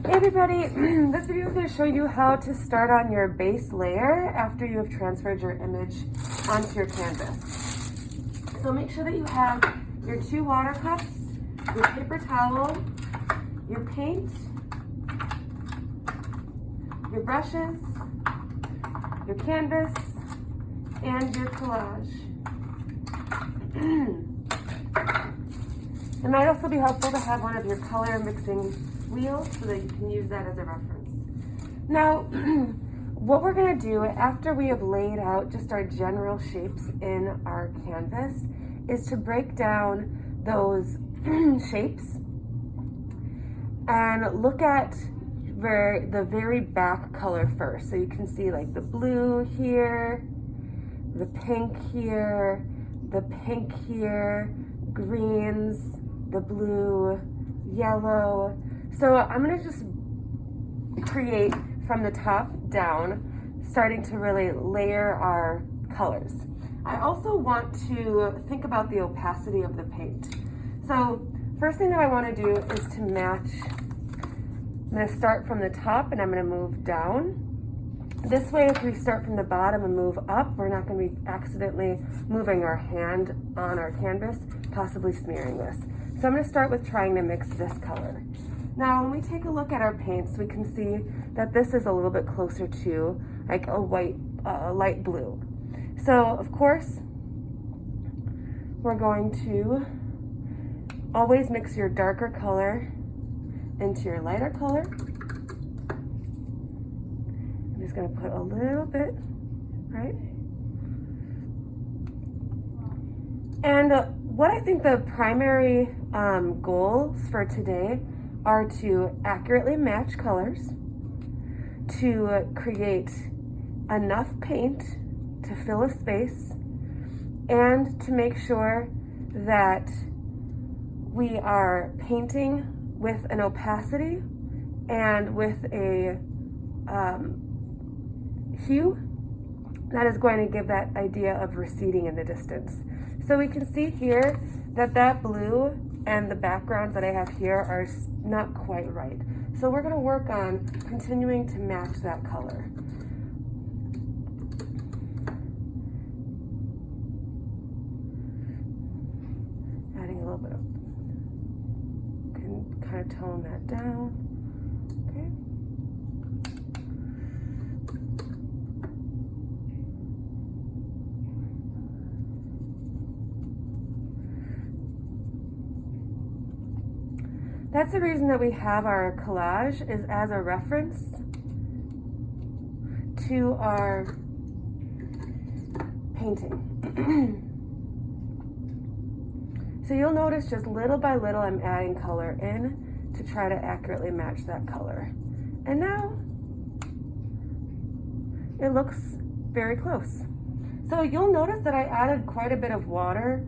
Hey everybody, this video is going to show you how to start on your base layer after you have transferred your image onto your canvas. So make sure that you have your 2 water cups, your paper towel, your paint, your brushes, your canvas, and your collage. It might also be helpful to have one of your color mixing wheels so that you can use that as a reference. Now, what we're going to do after we have laid out just our general shapes in our canvas is to break down those shapes and look at the very back color first. So you can see like the blue here, the pink here, the pink here, greens, the blue, yellow. So I'm going to just create from the top down, starting to really layer our colors. I also want to think about the opacity of the paint. So first thing that I want to do is to match. I'm going to start from the top and I'm going to move down. This way, if we start from the bottom and move up, we're not going to be accidentally moving our hand on our canvas, possibly smearing this. So I'm going to start with trying to mix this color. Now, when we take a look at our paints, we can see that this is a little bit closer to like a white, light blue. So, of course, we're going to always mix your darker color into your lighter color. I'm just going to put a little bit, right? And what I think the primary goals for today are to accurately match colors, to create enough paint to fill a space, and to make sure that we are painting with an opacity and with a hue that is going to give that idea of receding in the distance. So we can see here that that blue and the backgrounds that I have here are not quite right. So we're going to work on continuing to match that color. Adding a little bit of, can kind of tone that down. Okay. That's the reason that we have our collage, is as a reference to our painting. So you'll notice just little by little I'm adding color in to try to accurately match that color. And now it looks very close. So you'll notice that I added quite a bit of water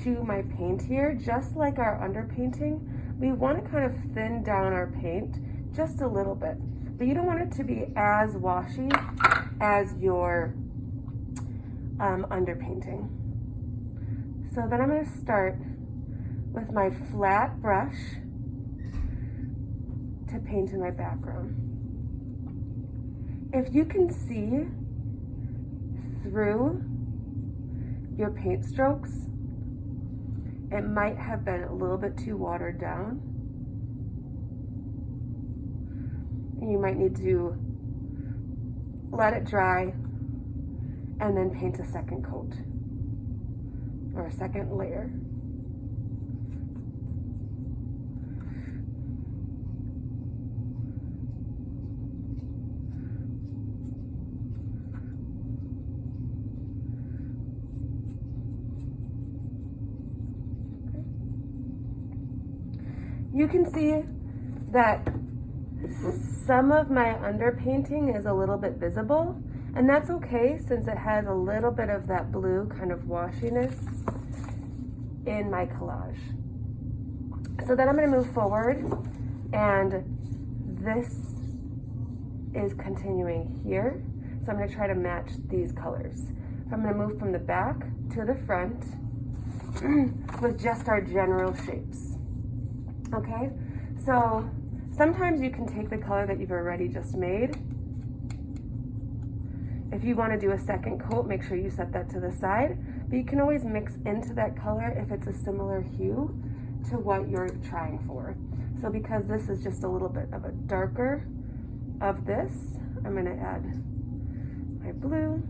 to my paint here, just like our underpainting. We want to kind of thin down our paint just a little bit, but you don't want it to be as washy as your underpainting. So then I'm going to start with my flat brush to paint in my background. If you can see through your paint strokes, it might have been a little bit too watered down. You might need to let it dry and then paint a second coat or a second layer. You can see that some of my underpainting is a little bit visible, and that's okay since it has a little bit of that blue kind of washiness in my collage. So then I'm going to move forward, and this is continuing here. So I'm going to try to match these colors. I'm going to move from the back to the front with just our general shapes. Okay, so Sometimes you can take the color that you've already just made. If you want to do a second coat, make sure you set that to the side, but you can always mix into that color if it's a similar hue to what you're trying for. So because this is just a little bit of a darker of this, I'm going to add my blue.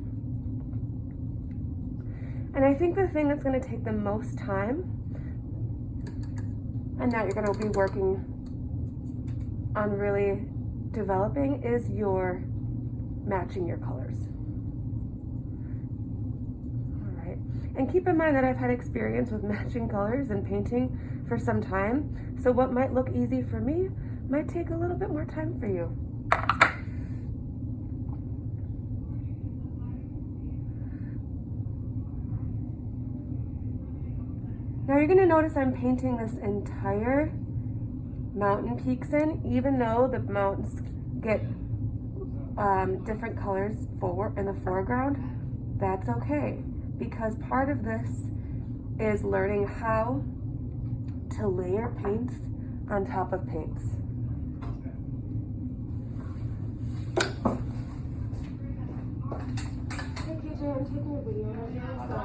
And I think the thing that's going to take the most time, and that you're going to be working on really developing, is your matching your colors. All right. And keep in mind that I've had experience with matching colors and painting for some time. So what might look easy for me might take a little bit more time for you. Now you're going to notice I'm painting this entire mountain peaks in, even though the mountains get different colors forward in the foreground. That's okay, because part of this is learning how to layer paints on top of paints. Hey KJ, I'm taking a video right now, so.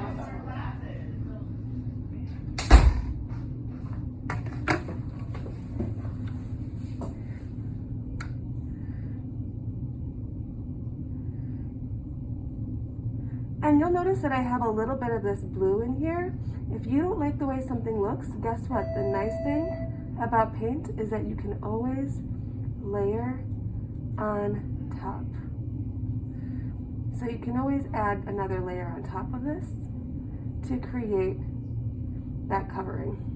And you'll notice that I have a little bit of this blue in here. If you don't like the way something looks, guess what? The nice thing about paint is that you can always layer on top. So you can always add another layer on top of this to create that covering.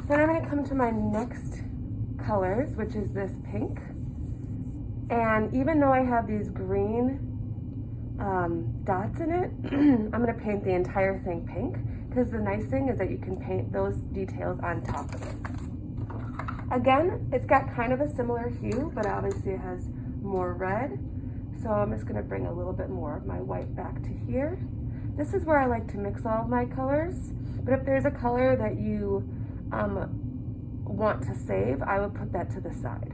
Then I'm going to come to my next colors, which is this pink. And even though I have these green dots in it, I'm going to paint the entire thing pink, because the nice thing is that you can paint those details on top of it. Again, it's got kind of a similar hue, but obviously it has more red. So I'm just going to bring a little bit more of my white back to here. This is where I like to mix all of my colors, but if there's a color that you want to save, I would put that to the side.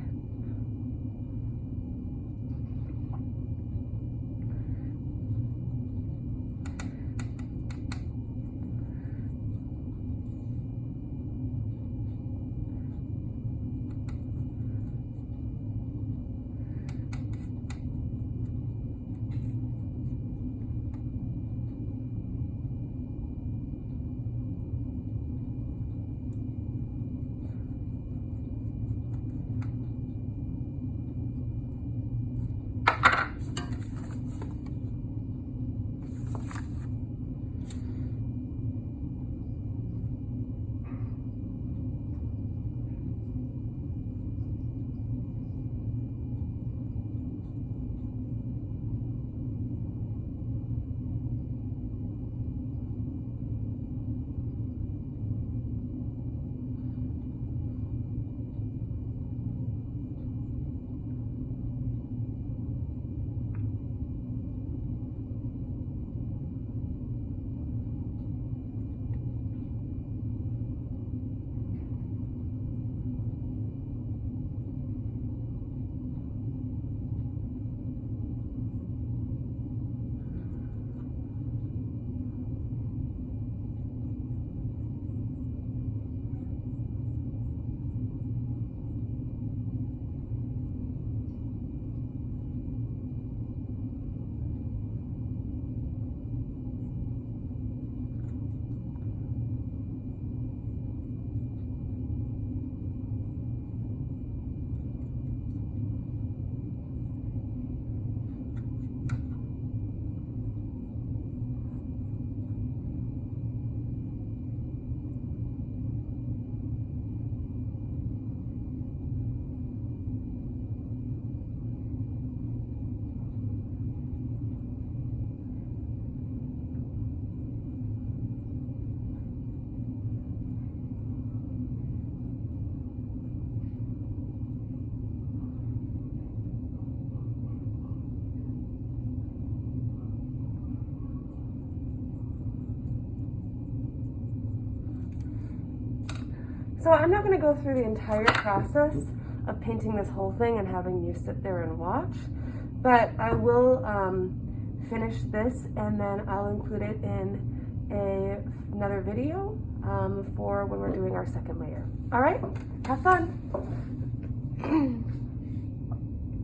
So I'm not going to go through the entire process of painting this whole thing and having you sit there and watch, but I will finish this and then I'll include it in another video for when we're doing our second layer. All right, have fun.